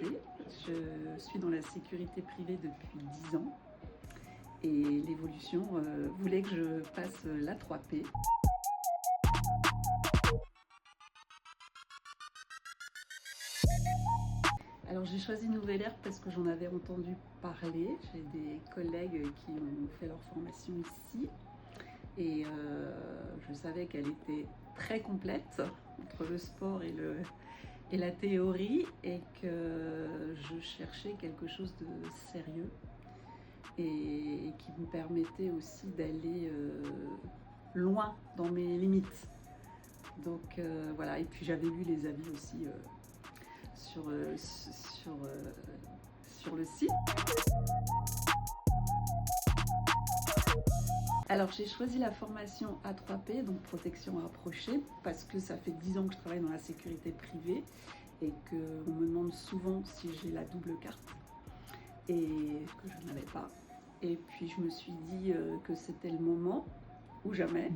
présenter. Je suis dans la sécurité privée depuis 10 ans et l'évolution voulait que je passe la 3P. Alors j'ai choisi Nouvelle Ère parce que j'en avais entendu parler. J'ai des collègues qui ont fait leur formation ici et je savais qu'elle était très complète entre le sport et la théorie, et que je cherchais quelque chose de sérieux et qui me permettait aussi d'aller loin dans mes limites. Donc voilà, et puis j'avais lu les avis aussi sur le site. Alors j'ai choisi la formation A3P, donc protection rapprochée, parce que ça fait 10 ans que je travaille dans la sécurité privée et qu'on me demande souvent si j'ai la double carte et que je n'avais pas. Et puis je me suis dit que c'était le moment ou jamais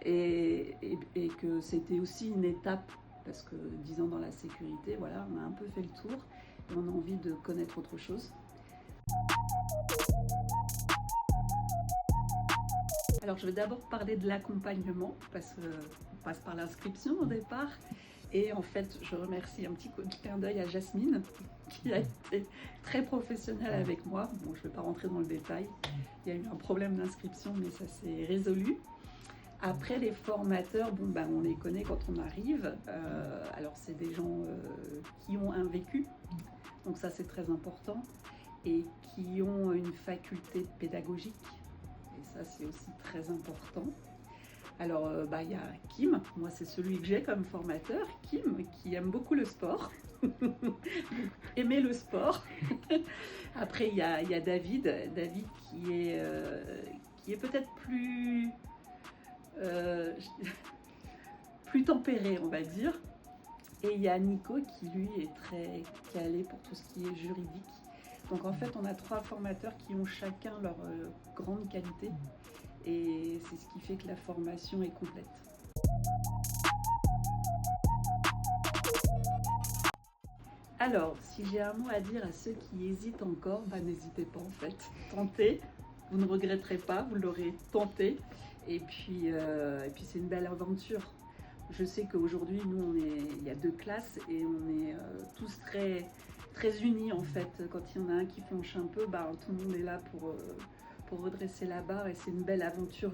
et que c'était aussi une étape, parce que 10 ans dans la sécurité, voilà, on a un peu fait le tour et on a envie de connaître autre chose. Alors je vais d'abord parler de l'accompagnement, parce qu'on passe par l'inscription au départ. Et en fait, je remercie un petit clin d'œil à Jasmine, qui a été très professionnelle avec moi. Bon, je ne vais pas rentrer dans le détail, il y a eu un problème d'inscription, mais ça s'est résolu. Après, les formateurs, bon, ben, on les connaît quand on arrive. Alors c'est des gens qui ont un vécu, donc ça c'est très important, et qui ont une faculté pédagogique. Et ça, c'est aussi très important. Alors, il y a Kim, moi c'est celui que j'ai comme formateur, Kim, qui aime beaucoup le sport, aimer le sport. Après, il y a David qui est peut-être plus tempéré, on va dire. Et il y a Nico qui, lui, est très calé pour tout ce qui est juridique. Donc en fait, on a 3 formateurs qui ont chacun leur grande qualité, et c'est ce qui fait que la formation est complète. Alors, si j'ai un mot à dire à ceux qui hésitent encore, n'hésitez pas en fait. Tentez, vous ne regretterez pas, vous l'aurez tenté. Et puis c'est une belle aventure. Je sais qu'aujourd'hui, nous, il y a 2 classes et on est tous très, très unis en fait. Quand il y en a un qui flanche un peu, tout le monde est là pour redresser la barre, et c'est une belle aventure humaine.